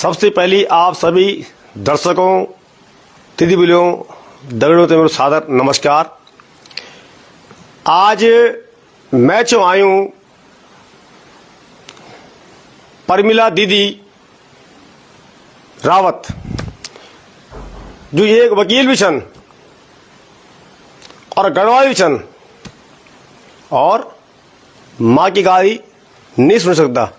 सबसे पहले आप सभी दर्शकों, दीदी बोलियों, दगड़ों से मेरा सादर नमस्कार। आज मैं जो आई हूं परमिला दीदी रावत, जो एक वकील भी छन और गढ़वाल भी छन और माँ की गाली नहीं सुन सकता,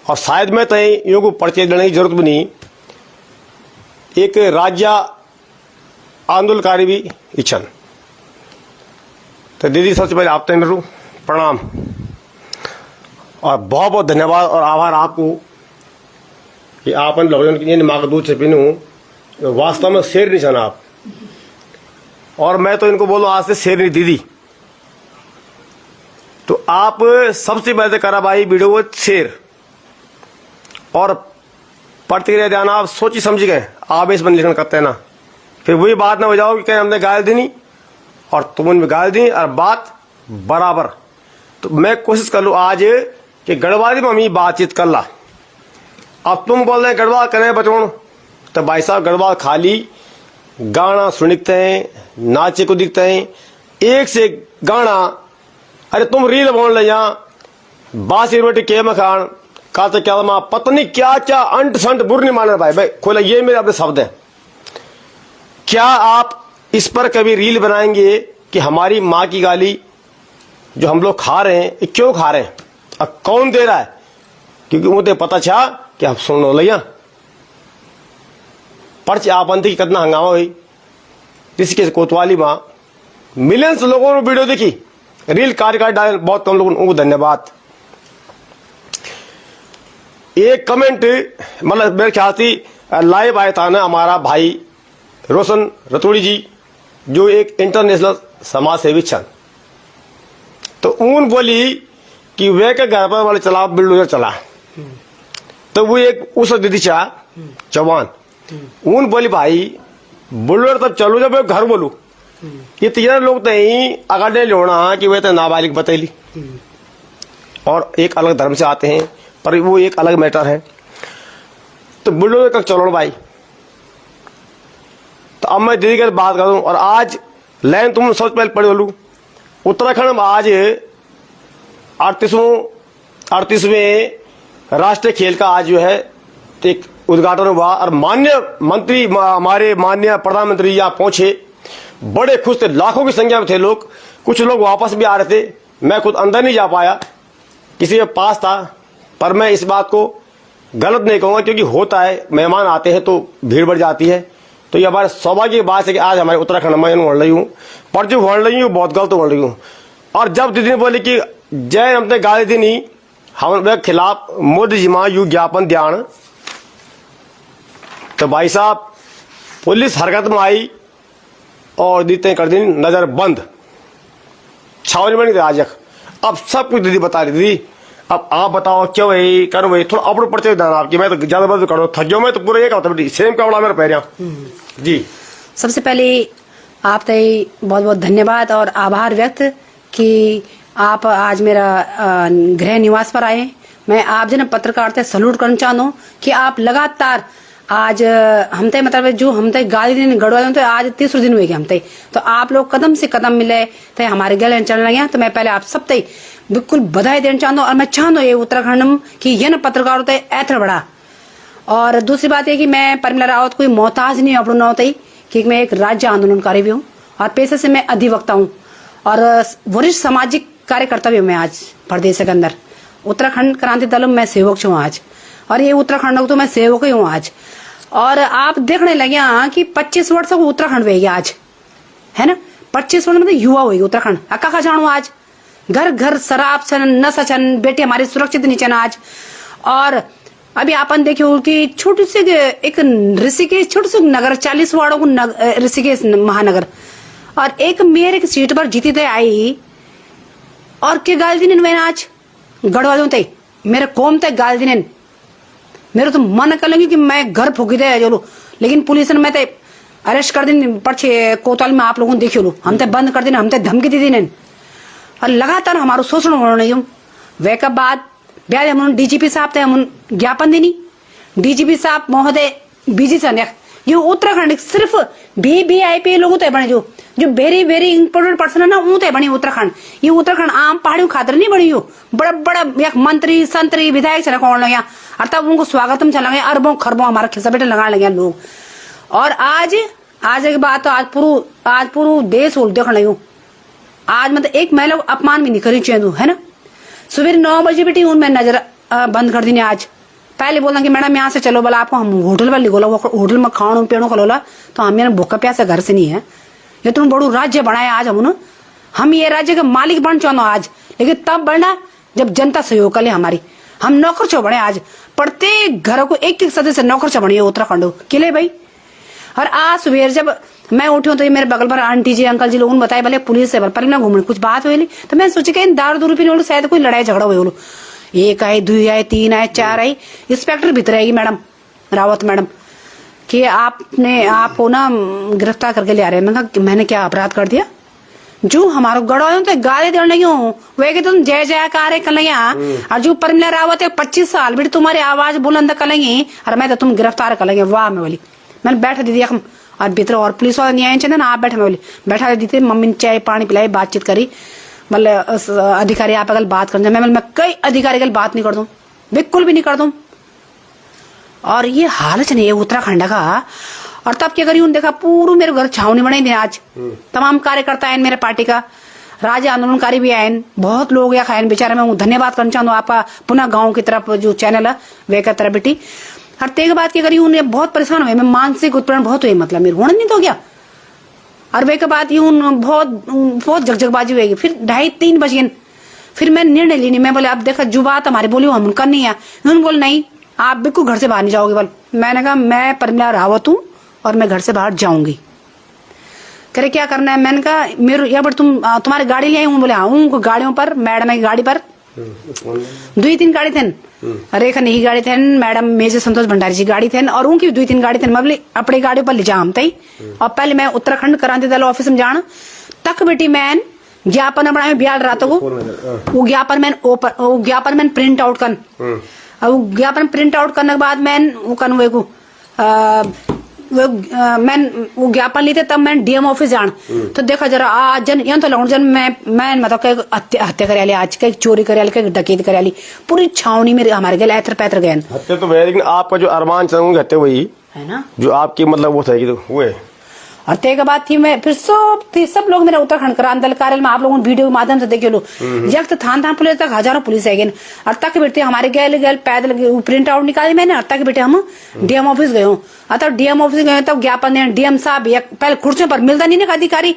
और शायद मैं तय योग को परिचय देने की जरूरत भी नहीं। एक राज्य आंदोलनकारी भी इच्छन। तो दीदी सबसे पहले आप तय मेरू प्रणाम और बहुत बहुत धन्यवाद और आभार आपको कि आप लोगों की माँ का दूध से पीनू। वास्तव में शेर नहीं छन आप, और मैं तो इनको बोलूँ आज से शेर नहीं दीदी। तो आप सबसे पहले करा भाई वीडियो शेर और प्रतिक्रिया देना आप सोची समझ गए, आवेश में लिखना करते हैं ना, फिर वही बात ना हो जाओ कि कहीं हमने गाल दी और तुम उनमें गाल दी और बात बराबर। तो मैं कोशिश कर लूँ आज कि गढ़वाली में हम ही बातचीत कर ला। अब तुम बोल रहे हैं गढ़वाल करें बचोण, तो भाई साहब गढ़वाल खाली गाना सुनते हैं, नाचे को दिखते हैं, एक से गाना। अरे तुम रील बोल रहे यहाँ बासी रोटी के मखान का तो क्या माँ पत्नी क्या क्या अंट संट बुर नहीं माने भाई। भाई खोला, ये मेरे अपने शब्द है। क्या आप इस पर कभी रील बनाएंगे कि हमारी माँ की गाली जो हम लोग खा रहे हैं क्यों खा रहे हैं और कौन दे रहा है? क्योंकि मुझे पता था कि आप सुन लो लिया पर्च आपंथी की कितना हंगामा हुई। इसके कोतवाली माँ मिलियंस लोगों ने वीडियो देखी, रील कार्य डाले, बहुत कम लोगों को धन्यवाद। एक कमेंट मतलब मेरे ख्याल से लाइव आया था ना हमारा भाई रोशन रतोड़ी जी, जो एक इंटरनेशनल समाज सेवी छन। तो उन बोली कि वे के घर पर वाले चला बिल्डोजर चला, तो वो एक उस दीदी चा जवान उन बोली भाई बुल्डोजर तब चलो जब घर बोलू। ये तीन लोग तो यही अगर नहीं लोना कि वे तो नाबालिग बतैली और एक अलग धर्म से आते हैं, पर वो एक अलग मैटर है। तो बुल्डोजर कब चलो भाई। तो अब मैं दीदी की बात करूं और आज लाइन तुम सबसे पहले पढ़ बोलू। उत्तराखंड में आज 38वें राष्ट्रीय खेल का आज जो है एक उद्घाटन हुआ और माननीय मंत्री हमारे माननीय प्रधानमंत्री यहाँ पहुंचे, बड़े खुश थे, लाखों की संख्या में थे लोग। कुछ लोग वापस भी आ रहे थे, मैं खुद अंदर नहीं जा पाया, किसी के पास था। पर मैं इस बात को गलत नहीं कहूंगा क्योंकि होता है, मेहमान आते हैं तो भीड़ बढ़ जाती है। तो ये हमारे सौभाग्य की बात है कि आज हमारे उत्तराखंड में बढ़ रही हूँ, पर जो बढ़ रही हूँ बहुत गलत बढ़ रही हूँ। और जब दीदी ने बोली कि जय हमने गाली दी नहीं हमारे खिलाफ मोदी जी माँ यू ज्ञापन ध्यान, तो भाई साहब पुलिस हरकत में आई और दीते कर दी नजर बंद, छावनी बनी आज। अब सब कुछ दीदी बता रही थी। अब आप बताओ क्यों वही करो वही, थोड़ा अपने परिचय देना आपकी। मैं तो ज्यादा बात करो थक गया, मैं तो पूरा ये कहता बेटी सेम कपड़ा मेरे पैर जी। सबसे पहले आप तय बहुत बहुत धन्यवाद और आभार व्यक्त कि आप आज मेरा गृह निवास पर आए। मैं आप जन पत्रकारिता सैल्यूट करना चाहता हूँ कि आप लगातार आज हमते मतलब जो हमते गाली दिन गढ़वाल तो आज तीसरे दिन हुए हमते, तो आप लोग कदम से कदम मिले थे हमारे गले चलने लगे। तो मैं पहले आप सब तय बिल्कुल बधाई देना चाहता हूँ और मैं चाहता हूँ ये उत्तराखंड में कि ये न पत्रकारिता ऐसा बड़ा। और दूसरी बात है कि मैं परमिला रावत कोई मोहताज नहीं अपना ना होता ही कि मैं एक राज्य आंदोलनकारी भी हूँ और पेशे से मैं अधिवक्ता हूँ और वरिष्ठ सामाजिक कार्यकर्ता भी हूँ। मैं आज प्रदेश के अंदर उत्तराखंड क्रांति दल में मैं सेवक हूँ आज, और ये उत्तराखंड तो मैं सेवक ही हूँ आज। और आप देखने लगे हाँ कि 25 वर्ष को उत्तराखंड हुएगी आज, है ना। 25 वर्ष में युवा हुई उत्तराखंड अक्का का जानू आज, घर घर शराब छन नशा छन, बेटे हमारे सुरक्षित नहीं छन आज। और अभी आपन देखियो कि छोटी सी एक ऋषिकेश छोटी सी नगर 40 वार्डों को ऋषिकेश महानगर, और एक मेयर एक सीट पर जीती थे आई और के गाल दिन मैंने आज गढ़वालों ते मेरे कौम ते गाल दिन मेरे तो मन कर लगी कि मैं घर फूकी दे जो, लेकिन पुलिस ने मैं ते अरेस्ट कर दिन पर्चे कोतवाल में आप लोगों ने देखियो हम ते बंद कर दिन, हम ते धमकी दी दिन और लगातार हमारो शोषण हो रही हूँ। वे के बाद ब्याज हम डीजीपी साहब थे हम ज्ञापन देनी डीजीपी साहब महोदय बीजी सन्याक ये उत्तराखंड सिर्फ वीवीआईपी लोग तो बने जो वेरी वेरी इंपोर्टेंट पर्सन है ना वो तो बनी उत्तराखंड। ये उत्तराखंड आम पहाड़ियों खातर नहीं बनी हो, बड़ा बड़ा एक मंत्री संतरी विधायक चला कौन लगे और तब उनको स्वागतम चला गया, अरबों खरबों हमारा खिस्सा बेटे लगा लगे लोग। और आज की बात तो आज पूरा देश देख रही हूँ। आज मतलब एक महिला को अपमान भी नहीं करी चाहिए है ना। सुबह 9 बजे बेटी मैं नजर बंद कर दी आज। पहले बोलना कि मैडम यहाँ से चलो, बोला आपको हम होटल पर लिखोला, वो होटल में खाओ पेड़ों का लोला, तो हम यहाँ भूखा प्यासा घर से नहीं है। ये तुम बड़ो राज्य बनाया आज हम ये राज्य के मालिक बन चाहो आज, लेकिन तब बढ़ना जब जनता सहयोग करे हमारी। हम नौकर चो बने आज, प्रत्येक घर को एक एक सदस्य नौकर चो बनी उत्तराखंड किले भाई। और आज सुबह जब मैं उठी हूँ तो ये मेरे बगल पर आंटी जी अंकल जी लोगों ने बताया भले पुलिस से पर ना घूमने कुछ बात हुई, तो मैं सोची कि दारू पीने वालों शायद कोई लड़ाई झगड़ा हुए, एक आए 2 आए 3 आए 4 आई। इंस्पेक्टर भीतर आएगी मैडम रावत मैडम कि आपको ना गिरफ्तार करके ले आ रहे हैं। मैंने क्या अपराध कर दिया जो हमारा गड़ो तो गाली देने लगी हूँ वे कि तुम जय जयकार कर लेंगे। और जो परमिला रावत है 25 साल बेटी तुम्हारी आवाज बुलंद कर लेंगी और मैं तो तुम गिरफ्तार कर लेंगे। वाह मैं बोली मैंने बैठा दीदी और भीतर और पुलिस वाला नहीं आए चाहिए ना आप बैठे। मैं बोली बैठा दीदी मम्मी ने चाय पानी पिलाई बातचीत करी, मतलब अधिकारी आप अगर बात कर मैं कई अधिकारी कल बात नहीं कर दूं, बिल्कुल भी नहीं कर दूं। और ये हालत नहीं है उत्तराखंड का। और तब क्या करी देखा पूरा मेरे घर छावनी बनाई थी आज। तमाम कार्यकर्ता आए मेरे पार्टी का, राज्य आंदोलनकारी भी आए, बहुत लोग यहाँ खाए बेचारे। मैं धन्यवाद करना चाहूँ आपका पुनः गाँव की तरफ जो चैनल है वे का तरफ बेटी। और तेग बात क्या करी उन्हें बहुत परेशान हुए, मैं मानसिक उत्पीड़न बहुत हुई, मतलब मेरे होने नहीं तो क्या। और वे के बाद यूं बहुत जगजगबाजी हुएगी। फिर 2:30-3 बजे फिर मैं निर्णय लेनी, मैं बोले अब देखा जो बात हमारी बोली हम करनी है। उन्होंने बोले नहीं आप बिल्कुल घर से बाहर नहीं जाओगे। बोल मैंने कहा मैं परमिला रावत हूँ और मैं घर से बाहर जाऊंगी। करे क्या करना है, मैंने कहा मेरे यहाँ पर तुम्हारी गाड़ी ले आई हूँ। बोले हाँ उनको गाड़ियों पर मैडम की गाड़ी पर 2-3 गाड़ी थे, रेखा नहीं गाड़ी थे, मैडम मेजर संतोष भंडारी जी गाड़ी थे और उनकी 2-3 गाड़ी थे। मैं बोली अपनी गाड़ी पर ले जा हम तई। और पहले मैं उत्तराखंड क्रांति दल ऑफिस में जाना तक बेटी मैं ज्ञापन बनाए ब्याल रातों को वो ज्ञापन मैंने प्रिंट आउट कर, वो ज्ञापन प्रिंट आउट करने के बाद मैं वो कन्वे को मैं वो ज्ञापन ली थे। तब मैं डीएम ऑफिस जान तो देखा जरा आज जन यहाँ तो लौट जन मैं मतलब कई हत्या करे आज कई चोरी करे कई डकैती करे पूरी छावनी में हमारे गए ऐतर पैतर गए हत्या तो है, लेकिन आपका जो अरमान चाहूंगी हत्या वही है ना जो आपकी मतलब वो था तो वो है। और ते के बाद थी मैं फिर सब लोग मेरे उत्तराखंड क्रांति दल कार्यालय में आप लोगों ने वीडियो के माध्यम से देखे लो जब तो थान पुलिस तक हजारों पुलिस है। और तक बेटे हमारे गए पैदल प्रिंट आउट निकाली मैंने और तक बेटे हम डीएम ऑफिस गए हूँ। तब डीएम ऑफिस गए तब ज्ञापन दें डीएम साहब पहले कुर्सियों पर मिलता नहीं ना अधिकारी।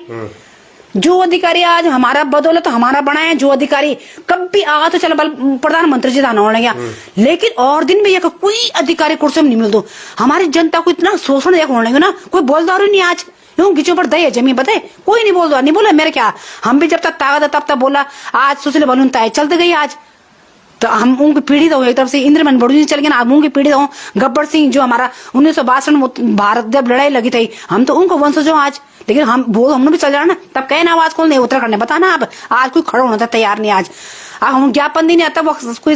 जो अधिकारी आज हमारा बदौलत हमारा बना है, जो अधिकारी कभी आ तो चलो प्रधानमंत्री जी थाना होने गया, लेकिन और दिन में कोई अधिकारी कुर्सी में नहीं मिल दो। हमारी जनता को इतना शोषण होने लगा ना, कोई बोलदार नहीं आज यूं गिचों पर दही है जमीन बताए कोई नहीं बोल दो नहीं बोला मेरे क्या। हम भी जब तक ताकत है तब तक बोला आज सुशील बलून तय चलते गई आज तो हम उनकी पीढ़ी दो एक तरफ से इंद्रमन बड़ू चल गए आप उनकी पीढ़ी दो गब्बर सिंह जो हमारा 1962 में भारत जब लड़ाई लगी थी हम तो उनको वंशज हो आज। लेकिन हम बोल हमने भी चल जाना तब कहे ना आवाज खोल नहीं उत्तराखंड ने बताना आप आज कोई खड़ा होना था तैयार नहीं आज। हम ज्ञापन दी नहीं आता वो कोई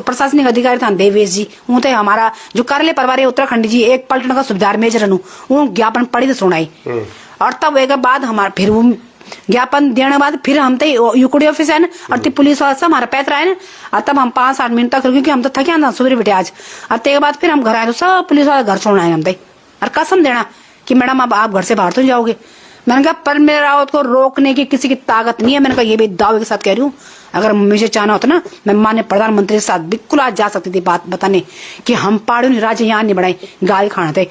प्रशासनिक अधिकारी था देवेश जी वो तो हमारा जो कार्यालय परिवार है उत्तराखंड जी एक पलटन का सुबेदार मेजर वो ज्ञापन पढ़ी तो सुनाई। और तब एक बाद हमारा फिर वो ज्ञापन देने के बाद फिर हम तो यूकोडी ऑफिस है ना और पुलिस वाला सब हमारा पैतरा है ना। और तब हम 5-8 मिनट तक क्योंकि हम तो थके आना सुबह बेटे आज। और ते बाद फिर हम घर आए तो सब पुलिस वाला घर छोड़ना है हम तो और कसम देना कि मैडम अब आप घर से बाहर तो नहीं जाओगे। मैंने कहा परमिला रावत को रोकने की किसी की ताकत नहीं है। मैंने कहा ये भी दावे के साथ कह रही हूँ अगर मुझे चाहना होता ना मैं माननीय प्रधानमंत्री के साथ बिल्कुल आज जा सकती थी बात बताने कि हम पहाड़ियों राज्य यहाँ नहीं बढ़ाए गाली खाना थे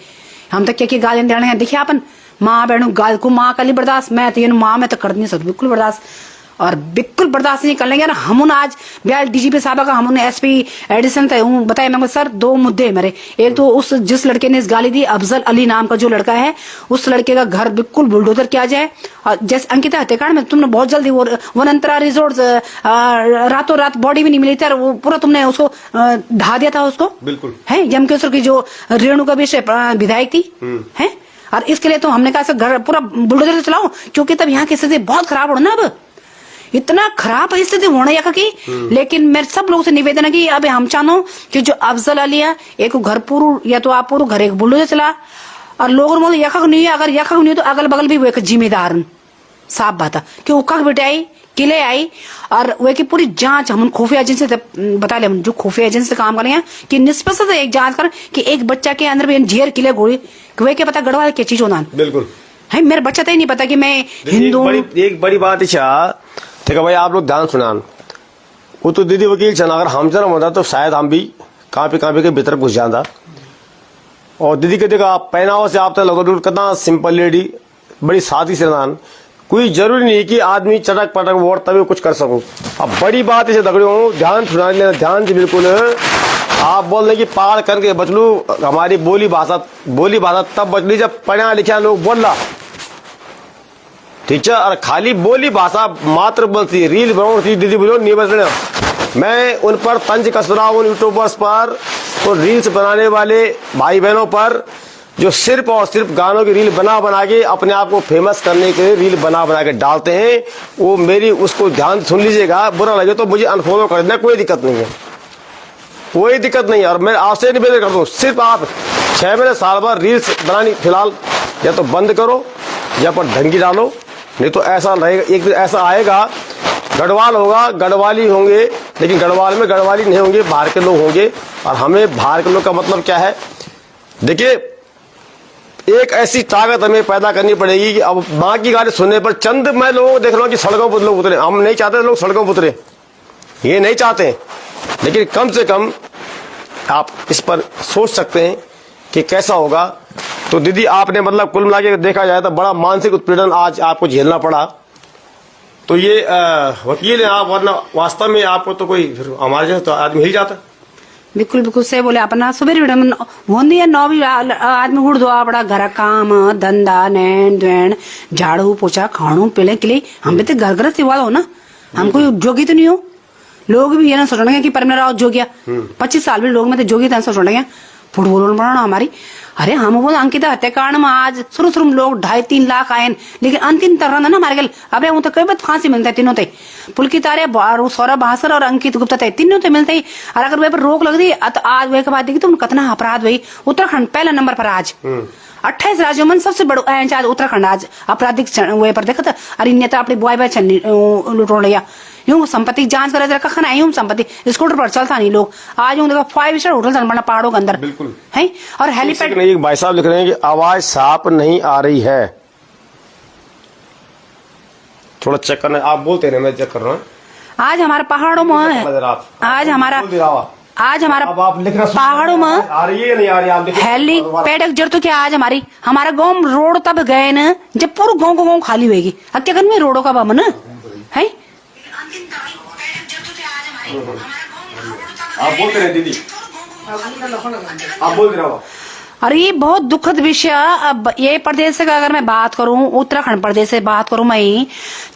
हम तो क्या गाली देना है। देखिए अपन माँ बहनों गाल को माँ कली बर्दाश्त मैं तो माँ में तो कर नहीं सकती बिल्कुल बर्दाश्त और बिल्कुल बर्दाश्त नहीं कर लेंगे ना। हम आज बिहार डीजीपी साहब का हम एसपी एडिशन थे बताया मैं सर 2 मुद्दे मेरे। एक तो उस जिस लड़के ने इस गाली दी अफजल अली नाम का जो लड़का है उस लड़के का घर बिल्कुल बुलडोजर किया जाए। और जैसे अंकिता हत्याकांड में तुमने बहुत जल्दी वो वनंतरा रिजोर्ट रातों रात बॉडी भी नहीं मिली थी वो पूरा तुमने उसको ढा दिया था उसको बिल्कुल है जमकेश्वर की जो रेणुका विधायक थी है। और इसके लिए तो हमने कहा घर पूरा बुलडोजर चलाओ क्योंकि तब यहाँ की स्थिति बहुत खराब हो ना। अब इतना खराब स्थिति होना यहाँ की। लेकिन मेरे सब लोगों से निवेदन है कि अब हम चाहनो कि जो अफजल अली है एक घर पूरू या तो आप पूरू घर एक बुलडोजर चला और लोगों में यखक नहीं है, अगर यखक नहीं है तो अगल बगल भी वो एक जिम्मेदार साफ बात है कि उकक बिटाई किले आई और वे की पूरी जांच हम खुफिया एजेंसी से बता ले, जो खुफिया एजेंसी से काम कर रहे हैं कि निष्पक्ष से एक जांच कर कि एक बच्चा के अंदर भी झेर किले गोली वे के पता गढ़वा क्या चीज होना। बिल्कुल है मेरे बच्चा तो ही नहीं पता कि मैं हिंदू। एक बड़ी बात इच्छा ठीक है भाई, आप लोग ध्यान सुनान। वो तो दीदी वकील चना अगर हम जरा होता तो शायद हम भी कांपी के भीतर घुस जाता। और दीदी के देखा पहनावा से आप तो लगो कितना सिंपल लेडी, बड़ी सादी से नान, कोई जरूरी नहीं कि आदमी चटक पटक वोट तभी कुछ कर सकूं। अब बड़ी बात इसे दगड़े हूँ, ध्यान सुना लेना, ध्यान से बिल्कुल। आप बोल रहे कि पार करके बचलू, हमारी बोली भाषा तब बचली जब पढ़ा लिखा लोग बोल रहा, ठीक है। और खाली बोली भाषा मात्र बोलती रील बनाती दीदी बोलो नहीं बच रहे। मैं उन पर तंज कस रहा हूँ, उन यूट्यूबर्स पर और रील्स बनाने वाले भाई बहनों पर जो सिर्फ और सिर्फ गानों की रील बना के अपने आप को फेमस करने के लिए रील बना के डालते हैं। वो मेरी उसको ध्यान सुन लीजिएगा, बुरा लगे तो मुझे अनफॉलो कर देना, कोई दिक्कत नहीं है, कोई दिक्कत नहीं है। और मैं आपसे निवेदन करता हूँ सिर्फ आप 6 महीने साल भर रील्स बनानी फिलहाल या तो बंद करो या पर ढंगी डालो, नहीं तो ऐसा रहेगा, एक दिन ऐसा आएगा गढ़वाल होगा गढ़वाली होंगे, लेकिन गढ़वाल में गढ़वाली नहीं होंगे, बाहर के लोग होंगे। और हमें बाहर के लोग का मतलब क्या है, देखिए एक ऐसी ताकत हमें पैदा करनी पड़ेगी कि अब माँ की गाली सुनने पर चंद मैं लोगों को देख रहा हूँ कि सड़कों पर लोग उतरे, हम नहीं चाहते लोग सड़कों पर उतरे, ये नहीं चाहते, लेकिन कम से कम आप इस पर सोच सकते हैं कि कैसा होगा। तो दीदी आपने मतलब कुल मिला के देखा जाए तो बड़ा मानसिक उत्पीड़न आज आपको झेलना पड़ा। तो ये वकील है आप, वरना वास्तव में आपको तो कोई फिर हमारे जैसे तो आदमी हिल जाता। बिल्कुल बिल्कुल सही बोले अपना सुबह होंदी है 9 बजे आदमी उड़ दो अपना घर काम धंधा नैन द्वैन झाड़ू पोछा खाणू पीने के लिए हम भी तो घर सिवा हो ना, हम कोई जोगी तो नहीं हो। लोग भी ये ना सोचेंगे कि परमेरा राव जोगिया 25 साल भी लोग में तो जोगी था सोचेंगे फुटबॉल बनाना हमारी। अरे हम बोल अंकिता हत्याकांड में आज शुरू में लोग 2.5-3 लाख आए, लेकिन अंतिम तरह ना हमारे गल अबे वो तो कई बार फांसी मिलता है तीनों ते पुलकितारे सौरभ भास्कर और अंकित गुप्ता ते तीनों ते मिलते ही। और अगर वे पर रोक लग दी तो आज वे के बाद देखी तुम कितना अपराध हुई। उत्तराखंड पहला नंबर पर आज 28 राज्यों में सबसे बड़ो आज उत्तराखंड आज आपराधिक वे पर देखा था। अरे नेता अपनी बुआई बाय लुटो लिया यूं संपत्ति जांच करे जरा कखन आई यूं संपत्ति स्कूटर पर चलता नहीं लोग आज यूं देखो 5 स्टार होटल बना पहाड़ों के अंदर बिल्कुल है। और हेलीपैड एक भाई साहब लिख रहे हैं कि आवाज साफ नहीं आ रही है, थोड़ा चेक करना, आप बोलते रहे मैं चेक कर रहा हूँ। आज हमारे पहाड़ों में आज हमारा पहाड़ों में आ रही है नहीं आ रही, आप हेलीपैड जरूरत तो क्या आज हमारा गाँव रोड तब गए न जब पूरा गाँव खाली होगी। अब क्या करना रोडों का बम न है। आप बोलते रहे दीदी, आप बोलते रहो। और ये बहुत दुखद विषय। अब ये प्रदेश का अगर मैं बात करूं, उत्तराखंड प्रदेश से बात करूं, मैं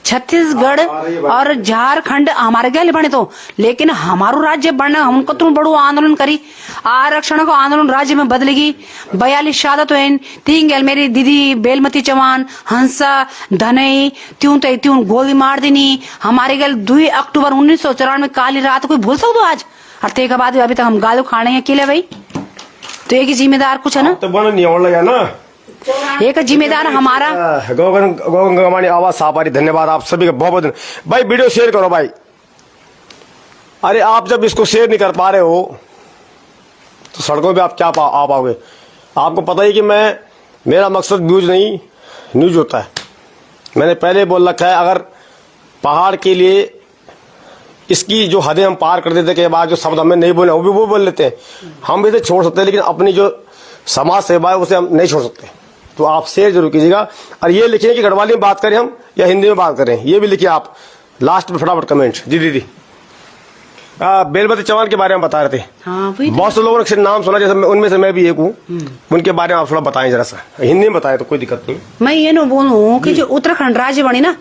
छत्तीसगढ़ और झारखंड हमारे गले बने तो, लेकिन हमारो राज्य बनना हमको तुम बड़ो आंदोलन करी आरक्षण को आंदोलन राज्य में बदलेगी। 42 शहादत हुए 3 गैल मेरी दीदी बेलमती चौहान हंसा धनई त्यों गोली मार देनी हमारे गल 2 अक्टूबर 1994 काली रात कोई भूल सकते आज। और ते के बाद अभी तक हम गालो खाने हैं अकेले भाई, तो एक जिम्मेदार कुछ है ना, तो बन नहीं और लगा ना एक जिम्मेदार हमारा। हमारी आवाज साफ आ रही, धन्यवाद आप सभी का बहुत बहुत भाई। वीडियो शेयर करो भाई। अरे आप जब इसको शेयर नहीं कर पा रहे हो तो सड़कों पे आप क्या आ पाओगे। आपको पता ही कि मेरा मकसद व्यूज नहीं न्यूज होता है। मैंने पहले बोल रखा है, अगर पहाड़ के लिए इसकी जो हदें हम पार कर देते के बाद जो शब्द हमें नहीं बोले वो बोल लेते हैं, हम भी तो छोड़ सकते हैं, लेकिन अपनी जो समाज सेवा है उसे हम नहीं छोड़ सकते। तो आप शेयर जरूर कीजिएगा। और ये लिखिए कि गढ़वाली में बात करें हम या हिंदी में बात करें, ये भी लिखिए आप लास्ट में फटाफट कमेंट। जी दीदी बेलमती चौहान के बारे में बता रहे थे। हाँ, बहुत से लोगों ने नाम सुना, जैसे उनमें से मैं भी एक हूँ, उनके बारे में आप थोड़ा बताएं जरा सा, हिंदी में बताएं तो कोई दिक्कत नहीं। मैं ये न बोलूं कि जो उत्तराखंड राज्य बनी ना,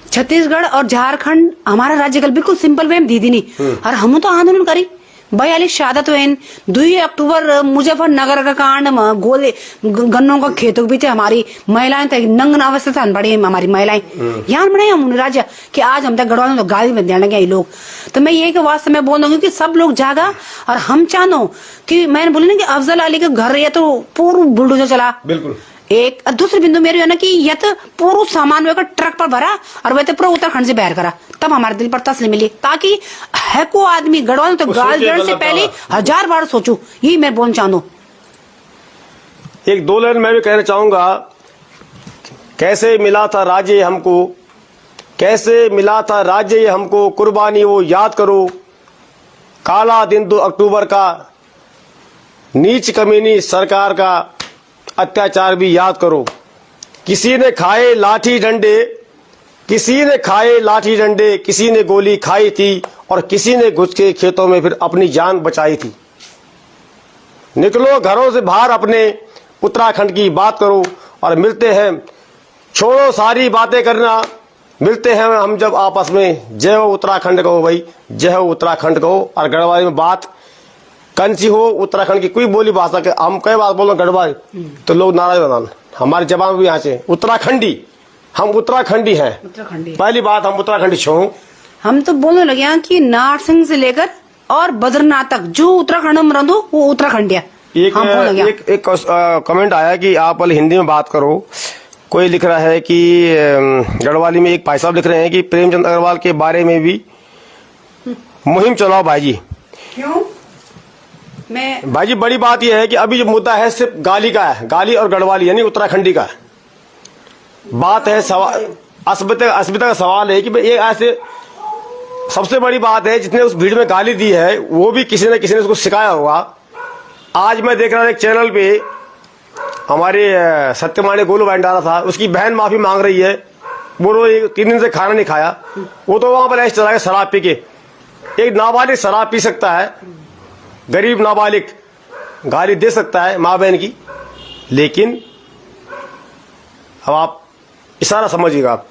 छत्तीसगढ़ और झारखंड हमारा राज्य कल बिल्कुल सिंपल वे दीदी नहीं। और हम तो आंदोलन करी 42 शहादत हुए 2 अक्टूबर मुजफ्फरनगर का कांड में गोले गन्नों का खेतों के पीछे हमारी महिलाएं तक नग्न अवस्था था बड़ी हमारी महिलाएं यहाँ बने हम राज्य कि आज हम तक गढ़वाल तो गाली में देने गए लोग। तो मैं यही के वास्ते में बोल दूंगी कि सब लोग जागा और हम चाहनो कि मैंने बोली ना कि अफजल अली के घर या तो पूरा बुलडोजर चला बिल्कुल। एक दूसरी बिंदु मेरी है ना कि यह तो पूरा सामान वे ट्रक पर भरा और वह तो पूरा उत्तराखंड से बाहर करा तब हमारे दिल पर तसल्ली मिली ताकि है को आदमी गढ़वाल तो गाल देने से पहले 1000 बार सोचू। यही मैं बोलना चाहूँ। एक 2 लाइन मैं भी कहना चाहूंगा। कैसे मिला था राज्य हमको, कैसे मिला था राज्य हमको, कुर्बानी वो याद करो, काला दिन 2 अक्टूबर का, नीच कमीनी सरकार का अत्याचार भी याद करो। किसी ने खाए लाठी डंडे, किसी ने खाए लाठी डंडे, किसी ने गोली खाई थी और किसी ने घुस के खेतों में फिर अपनी जान बचाई थी। निकलो घरों से बाहर, अपने उत्तराखंड की बात करो और मिलते हैं, छोड़ो सारी बातें करना, मिलते हैं हम जब आपस में। जय हो उत्तराखंड कहो भाई, जय हो उत्तराखंड कहो। और गढ़वाली में बात कंसी हो, उत्तराखंड की कोई बोली भाषा के हम कई बात बोलो गढ़वाली तो लोग नाराज बनाना। हमारे जवान भी यहाँ से उत्तराखंडी, हम उत्तराखंडी हैं। पहली बात हम उत्तराखंडी छो। हम तो बोलने लगे हैं कि नारसिंह से लेकर और बद्रीनाथ तक जो उत्तराखंड में रहूं वो उत्तराखंडिया। एक कमेंट आया कि आप हिंदी में बात करो। कोई लिख रहा है कि गढ़वाली में एक भाई साहब लिख रहे हैं कि प्रेमचंद अग्रवाल के बारे में भी मुहिम चलाओ भाई जी। क्यों? भाई जी बड़ी बात यह है कि अभी जो मुद्दा है सिर्फ गाली का है, गाली और गढ़वाली यानी उत्तराखंडी का बात है। सवाल अस्मिता का सवाल है कि ये ऐसे सबसे बड़ी बात है जिसने उस भीड़ में गाली दी है वो भी किसी न किसी ने उसको सिखाया होगा। आज मैं देख रहा था एक चैनल पे हमारे सत्यमाने गोलू भंडारा था, उसकी बहन माफी मांग रही है, बोलो 3 दिन से खाना नहीं खाया। वो तो वहां पर ऐसे चला गया शराब पी के। एक नाबालिग शराब पी सकता है, गरीब नाबालिग गाली दे सकता है माँ बहन की, लेकिन अब आप इशारा समझिएगा। आप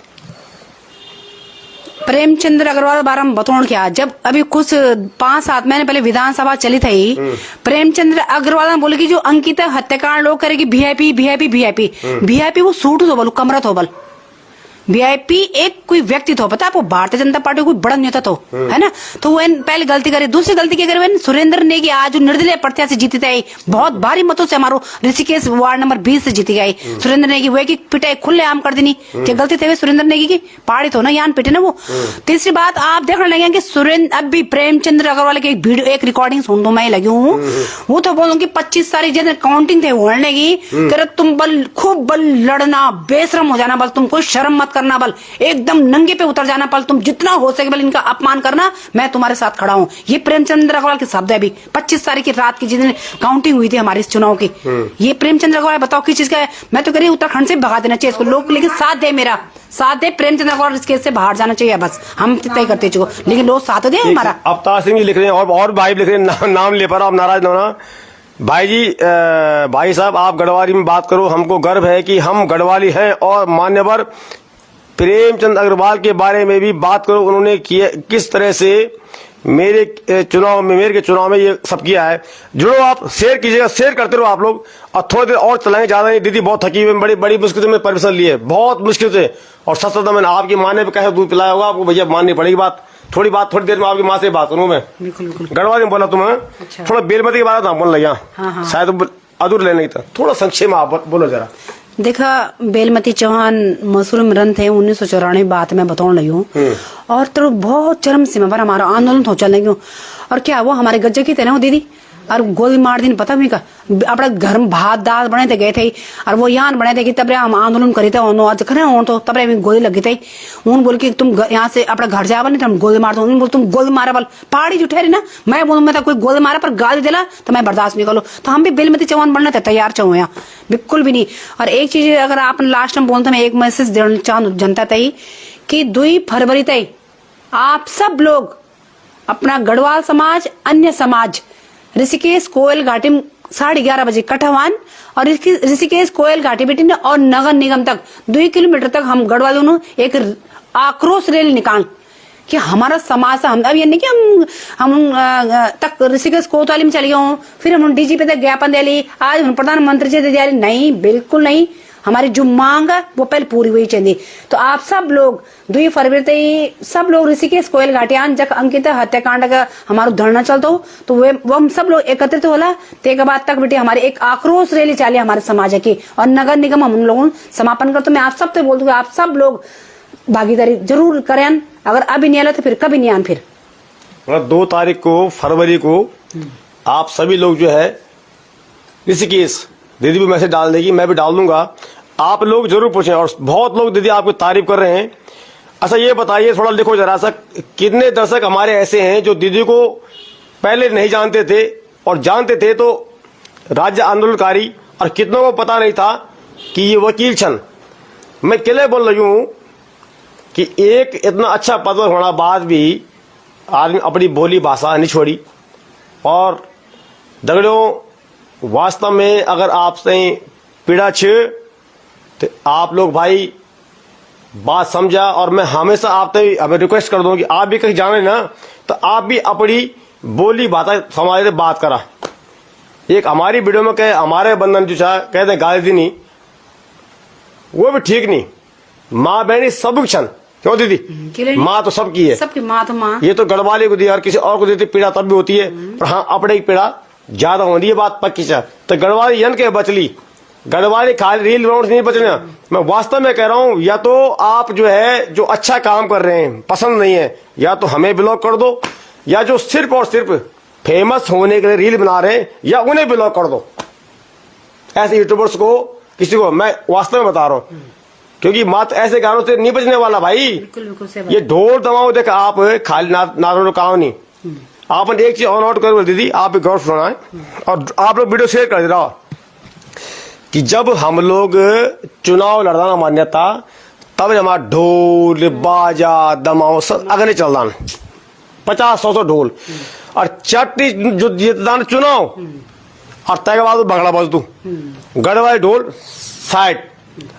प्रेमचंद्र अग्रवाल बारे में बताऊं क्या, जब अभी कुछ 5-7 महीने पहले विधानसभा चली थी, प्रेमचंद्र अग्रवाल ने बोले कि जो अंकिता हत्याकांड लोग करेगी वीआईपी वो सूट हो बोलो कमरा हो बोल। वीआईपी एक कोई व्यक्ति तो पता आपको, भारतीय जनता पार्टी कोई बड़ा नेता तो है ना, तो वो पहले गलती करे। दूसरी गलती क्या करे, सुरेंद्र नेगी आज निर्दलीय प्रत्याशी जीती थे, बहुत भारी मतों से हमारो ऋषिकेश वार्ड नंबर 20 से जीती गई सुरेंद्र नेगी। वो की पिटाई खुले आम कर देनी, क्या गलती थे सुरेंद्र नेगी की? पहाड़ी तो ना यान पिटे ना वो। तीसरी बात आप देखने लगे कि सुरेंद्र अब भी प्रेमचंद्र अग्रवाल की एक रिकॉर्डिंग सुन दो, मैं लगी हूँ। वो तो बोलूँ की 25 तारीख जिन काउंटिंग थे होने की, तुम बल खूब बल लड़ना, बेशरम हो जाना बल, तुम कोई शर्म मत करना बल, एकदम नंगे पे उतर जाना बल, तुम जितना हो सके बल इनका अपमान करना, मैं तुम्हारे साथ खड़ा हूँ। ये प्रेमचंद्र अग्रवाल के शब्द है। अभी 25 तारीख की रात की जिन काउंटिंग हुई थी हमारे इस चुनाव की, ये प्रेमचंद्र अग्रवाल बताओ किस चीज का है? मैं तो कह रही उत्तराखंड से भगा देना चाहिए इसको लोग, लेकिन साथ दे, मेरा साथ दे। प्रेमचंद्र अग्रवाल इस केस से बाहर जाना चाहिए, बस हम तय करते चुको, लेकिन लोग साथ दे हमारा। अवतार सिंह जी लिख रहे हैं और भाई लिख रहे हैं, नाम ले पा रहा, आप नाराज ना होना भाई जी। भाई साहब आप गढ़वाली में बात करो, हमको गर्व है कि हम गढ़वाली हैं। और मान्यवर प्रेमचंद अग्रवाल के बारे में भी बात करो, उन्होंने किस तरह से मेरे के चुनाव में ये सब किया है। जुड़ो आप, शेयर कीजिएगा, शेयर करते रहो आप लोग। और थोड़ी देर और चलाएंगे, ज्यादा नहीं। दीदी बहुत थकी हुई, बड़ी मुश्किल से मैंने परमिशन ली है, बहुत मुश्किल से। और सच मैंने आपकी माँ ने कैसे दूध पिलाया होगा आपको, भैया माननी पड़ेगी बात। थोड़ी देर में आपकी माँ से बात करूँ मैं। गढ़वाली में बोला तुम्हें। अच्छा। थोड़ा बेलमती के बारे में बोल लगा, शायद अधूर लेने की था, थोड़ा संक्षेप में आप बोलो जरा। देखा, बेलमती चौहान मसूर में रन थे 1994 बात मैं बताने लगी हूँ, और तो बहुत चरम सीमा पर हमारा आंदोलन हो चलने क्यों। और क्या वो हमारे गज्जे की थे ना वो दीदी, और गोली मार दी पता भी का अपने घर में भात दाल बने थे गए थे, और वो यहाँ बने थे कि तब हम आंदोलन करी थे आज खरे तो तब गोली लगी थी। उन बोल के तुम यहाँ से अपना घर जावा नहीं, हम गोली मार दो। बोल तुम गोली मारा बल पहाड़ी जो ठहरी ना, मैं बोलूँ मैं तो कोई गोली मारा पर गाली दिला तो मैं बर्दाश्त नहीं करो। तो हम भी बेलमती चौहान बनने थे तैयार चाहूँ यहाँ, बिल्कुल भी नहीं। और एक चीज अगर आप लास्ट में बोलते, मैं एक मैसेज देना चाहूँ जनता तय कि 2 फरवरी तय आप सब लोग अपना गढ़वाल समाज, अन्य समाज ऋषिकेश कोयल घाटी में 11:30 बजे कठवान और ऋषिकेश कोयल घाटी बेटी और नगर निगम तक 2 किलोमीटर तक हम गढ़वालों एक आक्रोश रैली निकाल कि हमारा समाज हम अब ये नहीं कि हम तक ऋषिकेश कोतवाली में चले गए हों, फिर हम डीजीपी तक ज्ञापन दे ली, आज हम प्रधानमंत्री जी दे ली, नहीं बिल्कुल नहीं। हमारी जो मांग है वो पहले पूरी हुई चाहिए। तो आप सब लोग 2 फरवरी तक सब लोग ऋषिकेश कोयल घाटियान जब अंकित हत्याकांड का हमारा धरना चलता हो तो वो हम सब लोग एकत्रित होला। ते के बाद तक बेटे हमारी एक आक्रोश रैली चाली हमारे समाज की और नगर निगम हम लोगों समापन कर। तो मैं आप सब से बोल दूंगा आप सब लोग भागीदारी जरूर करें, अगर अभी नहीं आला तो फिर कभी नहीं आन। फिर 2 तारीख को फरवरी को आप सभी लोग जो है ऋषिकेश, दीदी भी मैसेज डाल देगी, मैं भी डाल दूंगा, आप लोग जरूर पूछें। और बहुत लोग दीदी आपकी तारीफ कर रहे हैं। अच्छा ये बताइए थोड़ा देखो जरा सा, कितने दर्शक हमारे ऐसे हैं जो दीदी को पहले नहीं जानते थे और जानते थे तो राज्य आंदोलनकारी, और कितनों को पता नहीं था कि ये वकील छन। मैं किले बोल रही हूं कि एक इतना अच्छा पद पर होने बाद भी आदमी अपनी बोली भाषा नहीं छोड़ी। और दगड़ों वास्तव में अगर आपसे पीड़ा छे तो आप लोग भाई बात समझा। और मैं हमेशा आपसे हमें रिक्वेस्ट कर दूं कि आप भी कहीं जाने ना तो आप भी अपनी बोली भाषा समाज से बात करा। एक हमारी वीडियो में कहे हमारे बंधन जो कहते हैं गाली दी नहीं, वो भी ठीक नहीं। माँ बहनी सब क्षण क्यों दीदी, माँ तो सबकी है, सबकी माँ तो माँ। ये तो गढ़वाली को दी और किसी और को देती पीड़ा तब भी होती है, पर हाँ अपने की पीड़ा ज्यादा होती है, बात पक्की चा। तो गढ़वाली यन के बचली, गढ़वाली खाली रील बनाने से नहीं बचना। मैं वास्तव में कह रहा हूं या तो आप जो है जो अच्छा काम कर रहे हैं पसंद नहीं है, या तो हमें ब्लॉक कर दो, या जो सिर्फ और सिर्फ फेमस होने के लिए रील बना रहे हैं या उन्हें ब्लॉक कर दो। ऐसे यूट्यूबर्स को किसी को मैं वास्तव में बता रहा हूं, क्योंकि मात्र ऐसे गानों से नहीं बचने वाला भाई। बिल्कुल ये ढोल दमाओ देख आप खाली नारों काम नहीं। आप एक चीज ऑन आउट करो दीदी, आप भी गौर सुना है और आप लोग वीडियो शेयर कर दे रहा कि जब हम लोग चुनाव लड़ना मान्यता तब हमारा ढोल बाजा दमाओ सब अगले चल रहा 50-100 ढोल और चट्टी जो जीतदान चुनाव और तय बाद बगड़ा बज दू गढ़वाली ढोल साइड।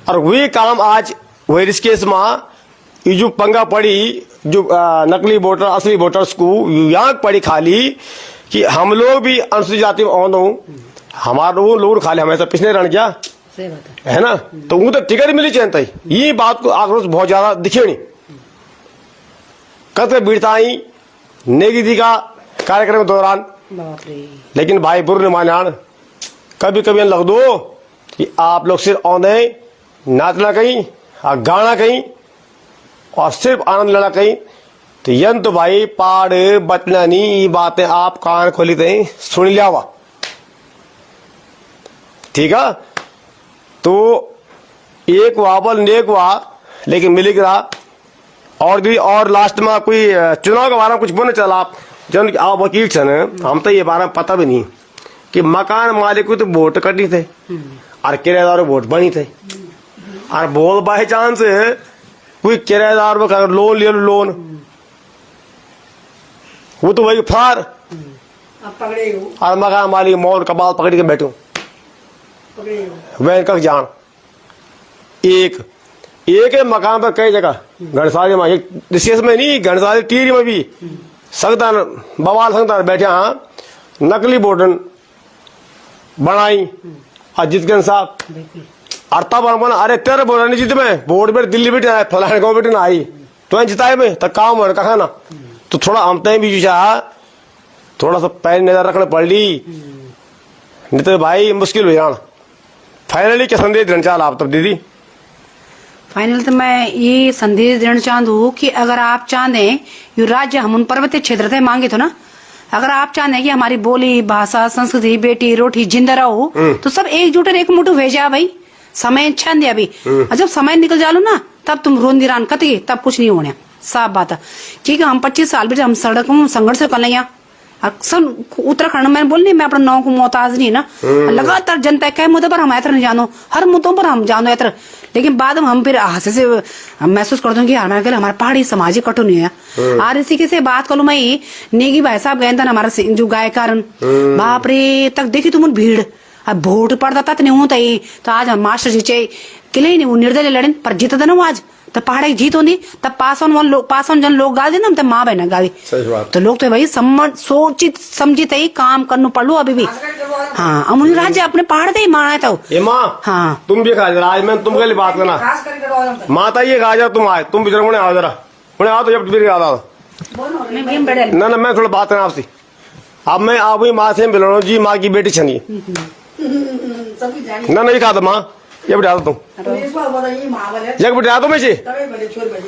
और वही काम आज वही ऋषिकेश में ये जो पंगा पड़ी जो नकली वोटर असली वोटर्स को यहाँ पड़ी खाली कि हम लोग भी अनुसूचित जाति में आना हूँ, हमारे लोग खाली हमेशा पिछले रण गया है ना, तो वो तो टिकट मिली चाहिए। ये बात को आक्रोश बहुत ज्यादा दिखे नहीं कत बीड़ताई नेगी दी का कार्यक्रम के दौरान। लेकिन भाई बुर ने मान्यान कभी कभी लग दो कि आप लोग सिर्फ औंधे नाचना कहीं और गाना कहीं और सिर्फ आनंद लेना कहीं, तो यन तो भाई पाड़ बचना नहीं। ये बातें आप कान खोली थे सुन लिया हुआ, ठीक है। तो एक वाबल नेक हुआ लेकिन मिली रहा। और भी और लास्ट में कोई चुनाव के बारे में कुछ बोलना चला आप जन आप वकील छन, हम तो ये बारे में पता भी नहीं कि मकान मालिक को तो वोट कटी थे और किराएदार वोट बनी थे। और बोल बाई चांस कोई किराएदार में लोन ले लो लोन, वो तो वही फार और मकान मालिक मौत का बाल पकड़ के बैठो वह कक जान। एक मकान पर कई जगह घनसाली में, ऋषिकेश में नहीं घनसाली टीरी में भी सगदान बवाल सगदान बैठे हाँ नकली बोर्डन बनाई और जितगन साहब और तब बना अरे तेरे बोला नहीं जीत में बोर्ड में दिल्ली बेटे आए फलाने गाँव बेटे ना आई तो जिताए में तब काम हो कहा ना। तो थोड़ा हम भी जो चाह थोड़ा सा पैर नजर रखने पड़ ली, नहीं तो भाई मुश्किल हो जाना। फाइनली क्या संदेश देना चाह आप तब दीदी? फाइनल तो मैं ये संदेश देना चाहूँ कि अगर आप चाहते ये राज्य हम उन पर्वतीय क्षेत्र से मांगे तो ना, अगर आप चाहते हैं कि हमारी बोली भाषा संस्कृति बेटी रोटी जिंदा रहो तो सब एकजुट एक मुठो भेजा भाई। समय छन दिया अभी, जब समय निकल जालो ना तब तुम रोंदी रान कतगी तब कुछ नहीं होने। साफ बात है, ठीक है। हम 25 साल भी हम सड़कों में संघर्ष कर लिया। अक्सर उत्तराखंड में बोलनी मैं अपना नाव को मोहताज नहीं ना, लगातार जनता कई मुद्दे पर हम ऐतर नहीं जानो, हर मुद्दों पर हम जानो ऐतर। लेकिन बाद में हम फिर हाथ से हम महसूस करते हैं कि हमारे पहाड़ी समाज कटो नहीं है। और इसी के से बात करूं मैं नेगी भाई साहब गए थे हमारा जो गाय कारण बाप रे तक देखी तुम भीड़ अब वोट पड़ता तक नहीं होता ही। तो आज हम मास्टर जी चे किले नहीं वो निर्दलीय लड़े पर जीता था ना वो आज तो पहाड़ की जीत होनी तब पासवान जन लोग गाली ना तब माँ बहना गाली सही बात। तो लोग तो भाई सोचित समझित ही काम करना पड़ो अभी भी। हाँ अमुनी राज्य अपने पहाड़ से ही माना था। ये माँ हाँ तुम भी खा जरा, आज मैं तुम के लिए बात करना। माता ये खा जा, तुम आए, तुम भी जरा उन्हें आओ, जरा उन्हें आओ तो जब फिर याद आओ। ना ना मैं थोड़ा बात करना आपसे। अब मैं आप ही माँ से मिल रहा हूँ जी, माँ की बेटी छनी। ना नहीं खा दो माँ, ये बिठा दो तुम, ये बिठा दो मैं जी,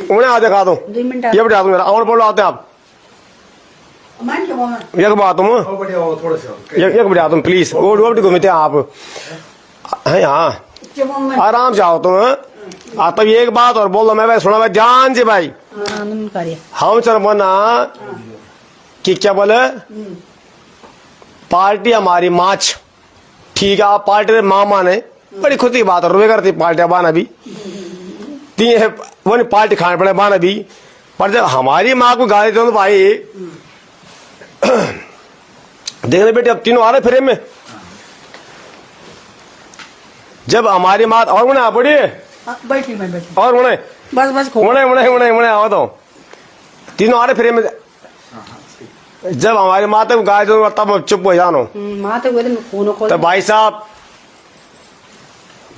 उन्हें आ दिखा दो, ये बिठा दो मेरा। और बोलो आते हैं आप, एक बात तुम एक बिठा तुम प्लीज, वो घूमते आप हैं। हाँ आराम से आओ तुम। तब एक बात और बोल दो, मैं भाई सुना भाई ध्यान से भाई, हम चल बना कि क्या बोले, पार्टी हमारी माच, ठीक है आप पार्टी से माँ माने, बड़ी खुशी की बात है, रुपये करती पार्टी बाना भी तीन है वो नहीं, पार्टी खाने पड़े बाना भी। पर जब हमारी माँ को गाली दो तो भाई देखने बेटे, अब तीनों आ रहे फ्रेम में, जब हमारी माँ और उन्हें आ पड़ी बैठी मैं बैठी और उन्हें बस उन्हें आओ तो तीनों आ रहे फ्रेम में। जब हमारी माता को गाय दो तब चुप हो जानो। तो भाई साहब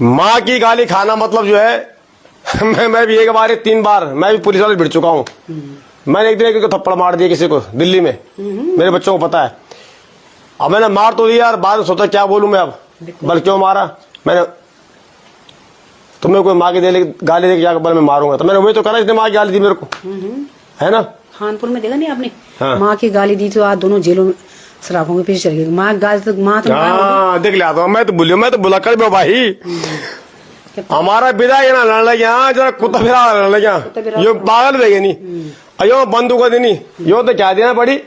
माँ की गाली खाना मतलब जो है मैं भी एक बार 3 बार मैं भी पुलिस वाले भिड़ चुका हूँ। मैंने एक दिन एक थप्पड़ मार दिया किसी को दिल्ली में, मेरे बच्चों को पता है। अब मैंने मार तो दिया यार, बाद में सोचा क्या बोलूं मैं अब, बल क्यों मारा मैंने, तुम्हें कोई माँ की गाली दे के जाकर बल में मारूंगा, तो मैंने वही तो करा इसने माँ की गाली दी मेरे को, है ना। कानपुर में देखा नहीं आपने, हाँ। माँ की गाली दी तो आज दोनों जेलों में शराबों के पीछे चल गई। माँ गाली तो माँ तो हाँ देख लिया तो मैं तो बुला कर भाई हमारा विदाई ना लड़ लगे, जरा कुत्ता फिरा लड़ लगे, यो पागल भी नहीं, अयो बंदूक देनी, यो तो क्या देना पड़ी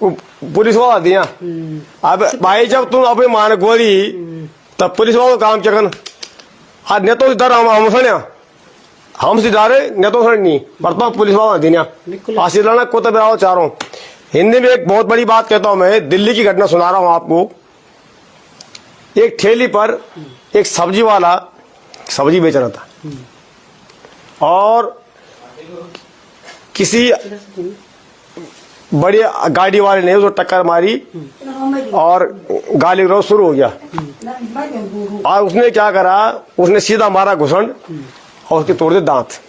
पुलिस वाला दिया। अब भाई जब तुम अपनी माँ ने गोली तब पुलिस वालों काम क्या करना, आज ने तो डर हम सुनिया, हम सिधारे ने तो नहीं पर पुलिस वाला दिया आशीष लाना को तो बिराओ चारों। हिंदी में एक बहुत बड़ी बात कहता हूं मैं, दिल्ली की घटना सुना रहा हूं आपको। एक ठेली पर एक सब्जी वाला सब्जी बेच रहा था और किसी बड़ी गाड़ी वाले ने उसको टक्कर मारी और गाली गलौज शुरू हो गया। और उसने क्या करा, उसने सीधा मारा घुसंड और उसके तोड़ दे दांत।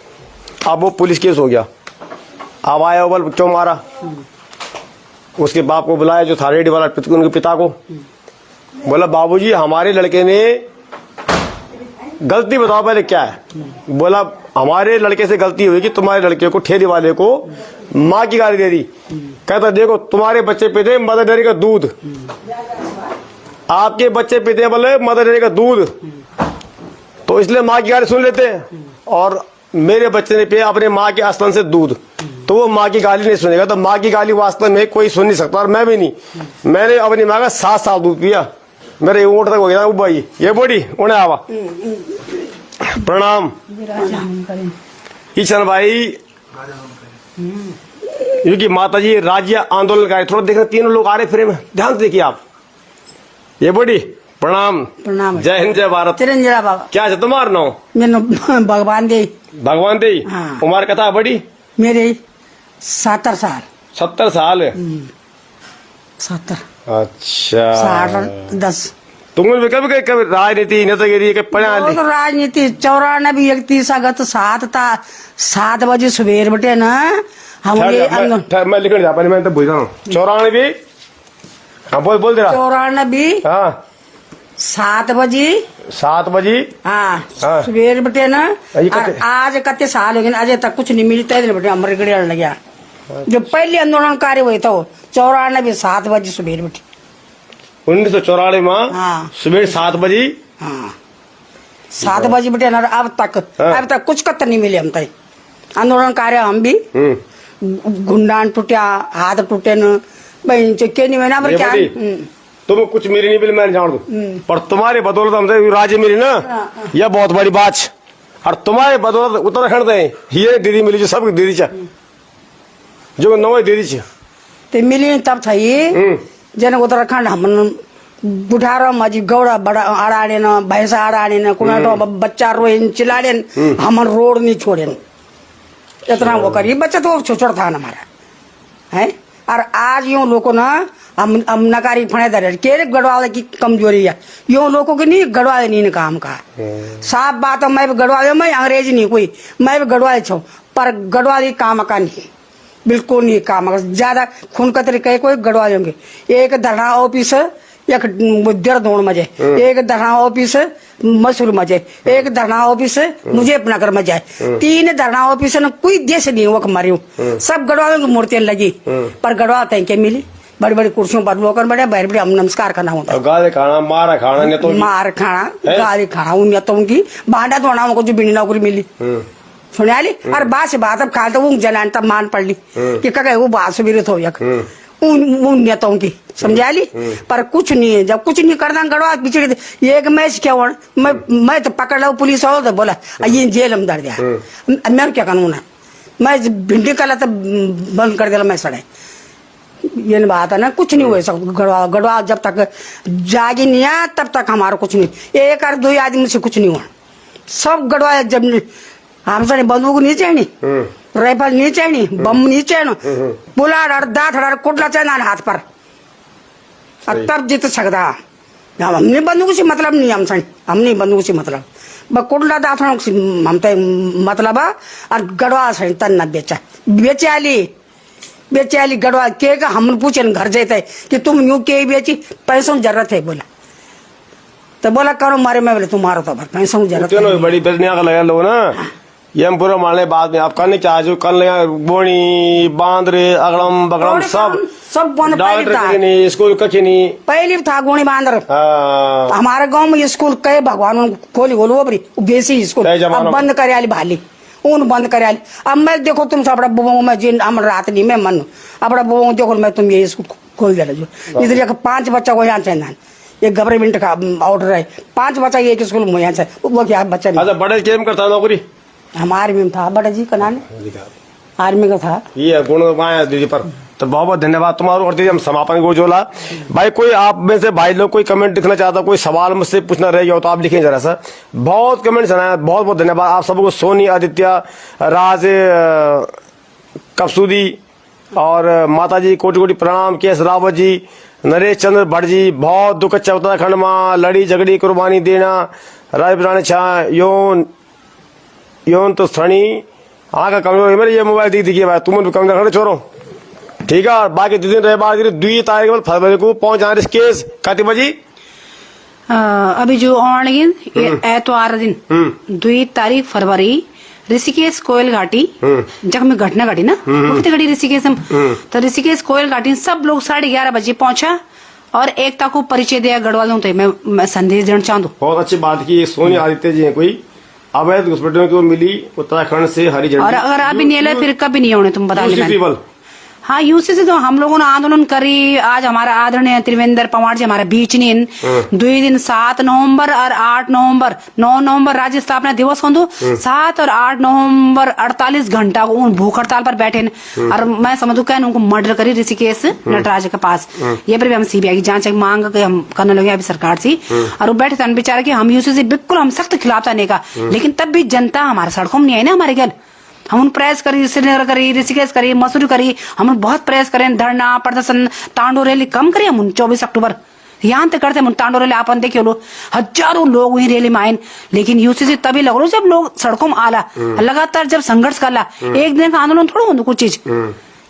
अब वो पुलिस केस हो गया। अब आया बोल क्यों मारा, उसके बाप को बुलाया जो था रेडी वाला, उनके पिता को बोला बाबूजी हमारे लड़के ने गलती बताओ पहले क्या है। बोला हमारे लड़के से गलती हुई कि तुम्हारे लड़के को ठेली वाले को माँ की गाली दे दी। कहता देखो तुम्हारे बच्चे पीते मदर डेयरी का दूध, आपके बच्चे पीते बोले मदर डेयरी का दूध, तो इसलिए माँ की गाली सुन लेते हैं, और मेरे बच्चे ने पिया अपने माँ के स्तन से दूध, तो वो माँ की गाली नहीं सुनेगा। तो माँ की गाली वास्तव में कोई सुन नहीं सकता, और मैं भी नहीं। मैंने अपनी माँ का 7 साल दूध पिया, मेरे वोट तक हो गया भाई। ये बोड़ी उन्हें आवा प्रणाम ईशन भाई, क्योंकि माता जी राज्य आंदोलन का थोड़ा देखना, तीनों लोग आ रहे फ्रेम में, ध्यान से देखिए आप। ये बोड़ी प्रणाम प्रणाम, जय हिंद जय भारत। चिरंजीरा बाबा क्या है तुम्हारा नाम? मेरा भगवान दे, भगवान दे। हाँ। उम्र कथा बड़ी? मेरे 70 साल 70 साल है। 70 अच्छा 10 तुम भी कभी राजनीति नेतागिरी के पढ़ा तो राजनीति 94 31 अगस्त 7 बजे सुबेर बटे ना हम मैं लिखने जा पानी, मैं तो भूल हूँ 94। हाँ बोल दे रहा 94 हाँ 7 बजे 7 बजे हाँ हाँ। सुबेर बटे ना। ये कते- आज कते साल हो गए अजय तक कुछ नहीं मिलता है बटे अमर गड़िया लग गया। जो पहले आंदोलन कार्य हुए तो 94 7 बजे सुबेर बटे 1994 में हाँ। सुबह 7 बजे। हाँ 7 बजे बटे ना अब तक कुछ कत नहीं मिले हम तक आंदोलन कार्य हम भी गुंडान टूटा हाथ टूटे न भाई के नहीं मैंने ये क्या बड़ी, तुम्हें कुछ मिली नहीं मिली मैं जान दू, पर तुम्हारे बदौलत हमसे राज्य मिली ना, यह बहुत बड़ी बात। और तुम्हारे बदौलत उत्तराखंड दे ये दीदी मिली जो सब दीदी चा जो नौ दीदी चा ते मिली तब था ये जन उत्तराखंड हम बुढ़ारो मजी गौड़ा बड़ा अड़ाड़े न भैंसा अड़ाड़े न कुनाटो बच्चा रोए चिल्लाड़े हम रोड नहीं छोड़े इतना वो करिए बच्चा तो छोटा था ना हमारा है। और आज यूं लोगों ना हम नकारी फणे दर के गढ़वाले की कमजोरी है यूं लोगों की नहीं गढ़वाले नहीं काम का साफ बात है। मैं भी गढ़वाले मैं अंग्रेजी नहीं कोई मैं भी गढ़वाले छो पर गढ़वाली काम का नहीं बिल्कुल नहीं काम ज्यादा खून का तरीका कोई गढ़वाले होंगे। एक धरना ऑफिस एक देहरादून मजे एक धरना ऑफिस मसूर मजे एक धरना ऑफिस मुजफ्फरनगर में जाए 3 धरना ऑफिस न कोई देश नहीं वो मारी सब गढ़वालों की मूर्तियां लगी पर गढ़वाल तय के मिली बड़ी बड़ी कुर्सियों पर लोग बड़े बड़े बड़े हम नमस्कार करना होता गाली खाना मार खाना तो मार खाना गाली खाना उन तो उनकी बांडा धोना उनको जो बिनी नौकरी मिली सुनिया ली और बात से बात अब खाल तो वो जलान तब मान पड़ ली कि कहे वो बात से विरुद्ध हो यक उन नेताओं की समझा ली पर कुछ नहीं है जब कुछ नहीं करना गढ़वा पिछड़े एक मैच क्या हुआ मैं तो पकड़ लो पुलिस वालों तो बोला ये जेल में दर दिया मैं क्या कानून है मैं भिंडी कला तो बंद कर दिया मैं सड़े ये बात है ना कुछ नहीं हुआ सब गढ़वा गढ़वा जब तक जागी नहीं आया तब तक हमारा कुछ नहीं एक और 2 आदमी से कुछ नहीं हुआ सब गढ़वा जब हम सड़े बंदूक नहीं चाहिए राइफल नहीं चाहिए बम नहीं चाहिए पुलाड़ दाठ कुटला चाहिए हाथ पर तब जीत सकता हमने बंदूक से मतलब नहीं हमने बंदूक से मतलब कुटला दाठ हम तो मतलब और गढ़वा सही तन न बेचा ली गढ़वा के हम पूछे घर जाते कि तुम यूं के बेची पैसों जरूरत है बोला तो बोला करो मारे मैं बोले तुम्हारा तो पैसों की जरूरत है बड़ी बेचने का लगा लो ना ये हम पूरा मारने बाद में आप करने क्या जो कर ले बोनी बांद्रे अगड़म बगड़म सब डॉक्टर स्कूल कखे नहीं पहले था गोणी बांदर हमारे गांव में स्कूल कई भगवान खोली बोलो बड़ी बेसी स्कूल अब बंद करे भाली उन बंद करे अब मैं देखो तुम अपना बुबो में जिन हम रात नहीं मैं मन अपना बुबो देखो मैं तुम ये स्कूल खोल दे जो इधर 5 बच्चा को यहाँ चाहिए ये गवर्नमेंट का ऑर्डर है 5 बच्चा एक स्कूल में यहाँ से वो क्या बच्चा अच्छा बड़े केम करता नौकरी हम आर्मी में था बड़ा जी का नाम आर्मी का था ये गुण दीदी पर तो बहुत बहुत धन्यवाद तुम्हारा और दीदी हम समापन को जोला भाई कोई आप में से भाई लोग कोई कमेंट लिखना चाहता कोई सवाल मुझसे पूछना रह गया हो तो आप लिखें जरा सा बहुत कमेंट्स आए बहुत बहुत धन्यवाद आप सबको सोनी आदित्य राज कपसूदी और माता जी कोटि कोटि प्रणाम केस रावत जी नरेश चंद्र भट्ट जी बहुत दुख अच्छा उत्तराखंड में लड़ी झगड़ी कुर्बानी देना राजपुराने छा योन तो स्थणी आँख कमजोर है मेरे ये मोबाइल दिखिए भाई तुम कम रखना छोड़ो ठीक है। और बाकी दिन रहे बाद 2 तारीख फरवरी को पहुंच जाना ऋषिकेश कति बजी अभी जो ऑनलाइन एतवार दिन 2 तारीख फरवरी ऋषिकेश कोयल घाटी जब में घटना घटी ना कितनी घटी ऋषिकेश में तो ऋषिकेश कोयल घाटी सब लोग 11:30 बजे पहुंचा और एकता को परिचय दिया गढ़वालों तो मैं संदेश देना चाहूँ बहुत अच्छी बात की सोनी आदित्य जी है कोई अवैध घुसपैठियों को मिली उत्तराखंड से हरी झंडी और अगर अभी नहीं ले फिर कभी नहीं होने तुम बता देना हाँ यूसी से तो हम लोगों ने आंदोलन करी आज हमारा आदरणीय त्रिवेंद्र पवार जी हमारे बीच नहीं 2 दिन 7 नवंबर और 8 नवंबर 9 नवंबर राज्य स्थापना दिवस होंदो 7 और 8 नवंबर 48 घंटा भूख हड़ताल पर बैठे और मैं समझू कह उनको मर्डर करी ऋषिकेश नटराज के पास ये पर भी हम सीबीआई की जांच मांग हम करने लगे अभी सरकार से और वो बैठे थे बेचारे की हम यूसी से बिल्कुल हम सख्त खिलाफ था का लेकिन तब भी जनता हमारे सड़कों में नहीं आई ना हमारे घर हम प्रयास करी श्रीनगर करी ऋषिकेश करी मसूरी करी हम बहुत प्रयास करें धरना प्रदर्शन तांडो रैली कम करी हम 24 अक्टूबर यहाँ तक करते हम तांडो रैली आपन देखिए लो हजारों लोग वही रैली में आए लेकिन यूसीसी तभी लग रहा जब लोग सड़कों में आला लगातार जब संघर्ष करला एक दिन का आंदोलन थोड़ा हो कुछ चीज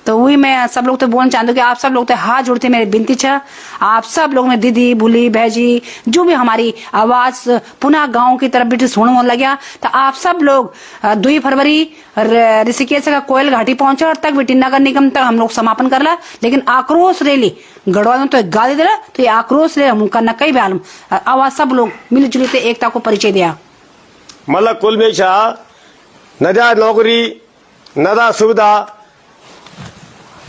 तो वही मैं सब लोग तो बोलना चाहती हूँ कि आप सब लोग तो हाथ जोड़ते मेरी विनती है आप सब लोग में दीदी भूली बहजी जो भी हमारी आवाज पुनः गांव की तरफ भी सुनने लगा तो आप सब लोग 2 फरवरी ऋषिकेश का कोयल घाटी पहुंचा और तक बेटी नगर निगम तक हम लोग समापन करला लेकिन आक्रोश रैली गढ़वालों तो गाली दे तो ये आक्रोश रैली हम करना कई बार आवाज सब लोग मिलजुली से एकता को परिचय दिया मतलब कुल में नदा नौकरी नदा सुविधा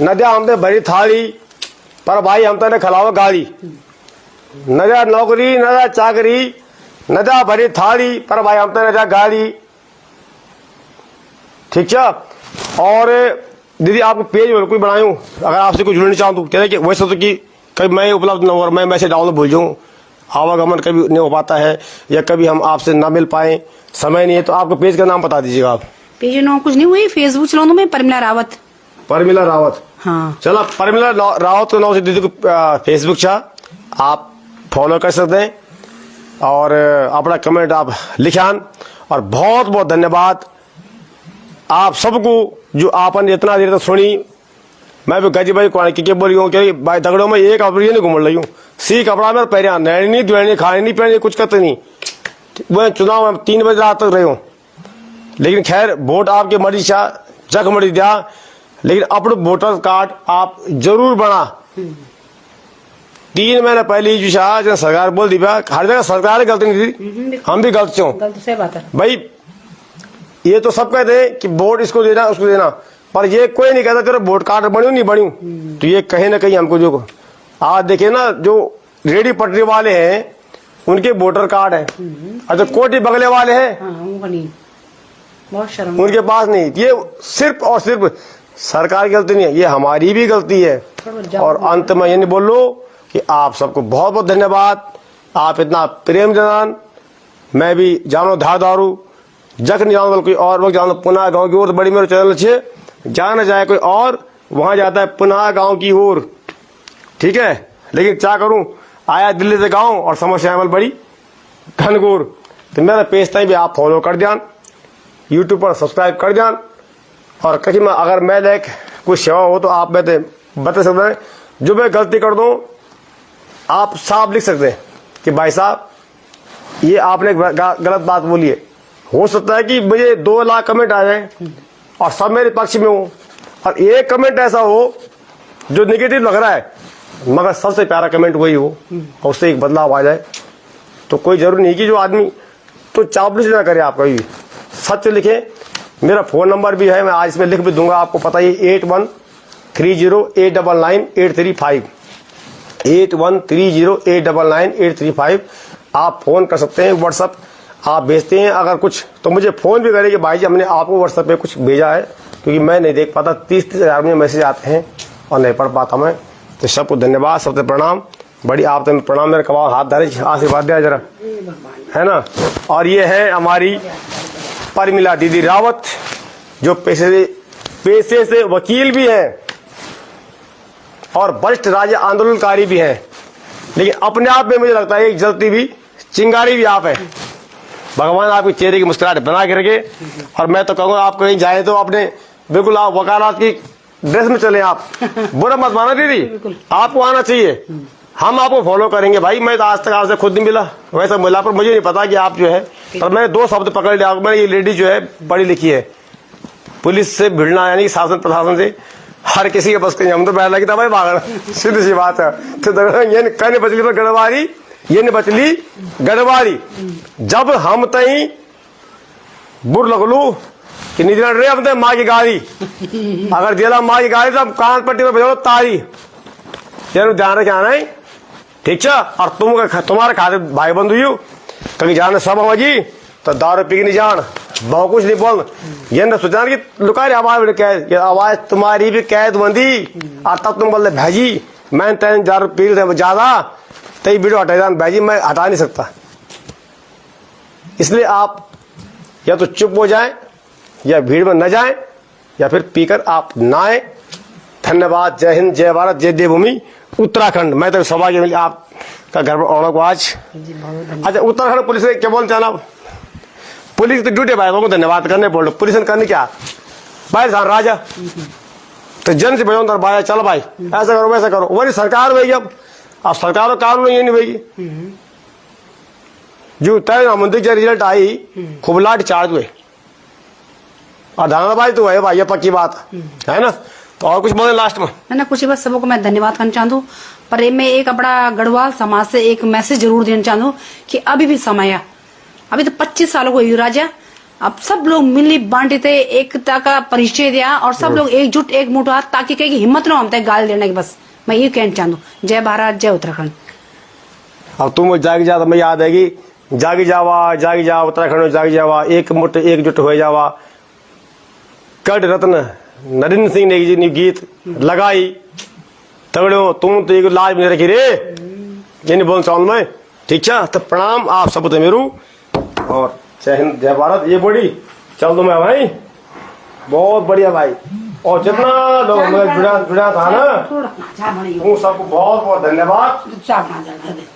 नदिया हमने भरी थाली पर भाई हम तो खिलाओ गाड़ी नदा नौकरी नदा चाकरी नदा भरी थाली पर भाई हम तो नदा गाड़ी ठीक है। और दीदी आपको पेज कोई बनाऊं अगर आपसे कुछ जुड़ना चाहूँ तो कह कि वैसे तो कि कभी मैं उपलब्ध न हो और मैं मैसेज डाउन भूल जाऊँ, आवागमन कभी नहीं हो पाता है, या कभी हम आपसे ना मिल पाए, समय नहीं है, तो आपको पेज का नाम बता दीजिएगा आप। पेज नाम कुछ नहीं हुई, फेसबुक चलाऊँ मैं परिमला रावत। परमिला रावत, हाँ चलो परमिला रावत के नाम से दीदी को फेसबुक छा आप फॉलो कर सकते हैं, और अपना कमेंट आप लिखान। और बहुत बहुत धन्यवाद आप सबको जो आपने इतना देर तक सुनी। मैं भी गजी भाई कौन की बोली हूँ कि भाई दगड़ों में एक कपड़े नहीं घूम रही हूँ, सी कपड़ा में पहले नैनी नहीं दुआनी खानी नहीं पहनी कुछ करते नहीं। मैं चुनाव में 3 बजे रात तक रही हूँ, लेकिन खैर वोट आपके मर्जी शाह जग मर्जी दिया, लेकिन अपना वोटर कार्ड आप जरूर बना। 3 महीने पहले ही जो शाह जब सरकार बोल दी हर जगह सरकार गलती नहीं थी, हम भी गलत क्यों गलत से बात है भाई। ये तो सब कहते हैं कि वोट इसको देना उसको देना, पर ये कोई नहीं कहता तेरा वोट कार्ड बनी नहीं बनी। तो ये कहीं ना कहीं हमको जो आज देखिए ना, जो रेडी पटरी वाले हैं उनके वोटर कार्ड है, और जो कोटी बगले वाले हैं हाँ, उनका नहीं, बहुत शर्म। उनके पास नहीं। ये सिर्फ और सिर्फ सरकार की गलती नहीं है, ये हमारी भी गलती है। और अंत में ये नहीं बोल लो कि आप सबको बहुत बहुत धन्यवाद, आप इतना प्रेम जनान। मैं भी जानो धारू जख नहीं जानो कोई और वक्त जानो पुनः गांव की ओर, बड़ी मेरे चैनल से जाना जाए कोई और वहां जाता है पुनः गांव की ओर, ठीक है। लेकिन क्या करूं, आया दिल्ली से गांव और समस्या बड़ी घनघोर। तो मेरा पेज तक भी आप फॉलो कर दियान, यूट्यूब पर सब्सक्राइब कर दियान। और कहीं में अगर मैं लायक कोई सेवा हो तो आप मैं बता सकते हैं, जो मैं गलती कर दूं आप साफ लिख सकते हैं कि भाई साहब ये आपने गलत बात बोली है। हो सकता है कि मुझे 2 लाख कमेंट आ जाए और सब मेरे पक्ष में हो, और एक कमेंट ऐसा हो जो निगेटिव लग रहा है, मगर सबसे प्यारा कमेंट वही हो और उससे एक बदलाव आ जाए। तो कोई जरूरी नहीं कि जो आदमी तो चापलूसी ना करे, आप कभी भी सच लिखे। मेरा फोन नंबर भी है, मैं आज इसमें लिख भी दूंगा, आपको पता ही 8130899835 8130899835। आप फोन कर सकते हैं, व्हाट्सअप आप भेजते हैं अगर कुछ तो मुझे फोन भी करें कि भाई जी हमने आपको व्हाट्सएप पे कुछ भेजा है, क्योंकि मैं नहीं देख पाता, 30-30 हजार में मैसेज आते हैं और नहीं पढ़ पाता मैं। तो सबको धन्यवाद, सबसे प्रणाम, बड़ी आप तो प्रणाम। मेरे कबाब हाथ धरे, आशीर्वाद दिया जरा, है ना। और ये है हमारी परमिला दीदी रावत, जो पेशे से वकील भी है और वरिष्ठ राज्य आंदोलनकारी भी है, लेकिन अपने आप में मुझे लगता है एक जलती भी चिंगारी भी आप है। भगवान आपके चेहरे की मुस्कुराहट बना के रखे। और मैं तो कहूँगा आप कहीं जाए तो अपने बिल्कुल आप वकालत की ड्रेस में चले, आप बुरा मत माना दीदी, आपको आना चाहिए, हम आपको फॉलो करेंगे भाई। मैं तो आज तक आपसे खुद नहीं मिला, वैसा मिला, पर मुझे नहीं पता कि आप जो है, पर मैंने 2 शब्द पकड़ लिया। मैंने ये लेडी जो है पढ़ी लिखी है, पुलिस से भिड़ना यानी शासन प्रशासन से हर किसी के बस कहीं, हम तो बैठ लगी था भाई भागना, सीधी सी बात है। तो ये कहने बचली पर गड़वारी, ये नहीं बचली गड़वारी। जब हम तई बुर लगलू कि निधन रे अपने माँ की गाड़ी, अगर जेला माँ की गाड़ी तब कान पट्टी में बजाओ तारी, ये ध्यान रखे आना है, ठीक है। और तुम्हारे खाते भाई बंधु यू कभी जाने सब जी तो दारू पी के नहीं जान, बहुत कुछ नहीं बोल, ये न सोचा कि लुका आवाज कैद, ये आवाज तुम्हारी भी कैद बंदी, और तब तुम बोल भाजी मैं तेन दारू पी ज्यादा तई वीडियो हटा जान, भाजी मैं हटा नहीं सकता। इसलिए आप या तो चुप हो जाए, या भीड़ में न जाए, या फिर पीकर आप ना आए। धन्यवाद। जय हिंद, जय भारत, जय देवभूमि उत्तराखंड। मैं तो सौभाग्य मिली आपका घर पर आने को आज। अच्छा, उत्तराखंड पुलिस ने क्या बोलते हैं ना, पुलिस तो ड्यूटी भाई को धन्यवाद करने बोल, पुलिस ने करने क्या भाई साहब राजा तो जन से भजो भाई चल भाई ऐसा करो वैसा करो, वही सरकार होगी। अब सरकार और कानून ये नहीं होगी। जो तय मंदिर के रिजल्ट आई खूब लाठ चार्ज हुए, और धानाबाई तो है भाई, ये पक्की बात है ना। तो और कुछ बोले लास्ट में ना कुछ ही, बस सबको मैं धन्यवाद करना चाहूँ। पर मैं एक अपना गढ़वाल समाज से एक मैसेज जरूर देना चाहूँ कि अभी भी समय है, अभी तो 25 सालों को हुई राजा, अब सब लोग मिली बांटते एकता का परिचय दिया, और सब लोग एकजुट एक मुठ हाथ, ताकि कहीं हिम्मत ना होता है गाल देने की। बस मैं ये कहना चाहूँ। जय भारत, जय उत्तराखंड। अब तुम जागी जा तो मैं याद आएगी, जागी जावा उत्तराखंड में जागी जावा, एक मुठ एकजुट हो जावा। कड़ रत्न नरेंद्र सिंह ने जी गीत लगाई तगड़ो तुम तो एक लाज में रखी रे ये नहीं बोल चाहूँ मैं ठीक है। तो प्रणाम आप सब मेरू और जय हिंद जय भारत। ये बड़ी चल दो मैं भाई बहुत बढ़िया भाई। और जितना लोग जुड़ा था ना थोड़ा चाय बनी वो सबको बहुत बहुत धन्यवाद। चाय बना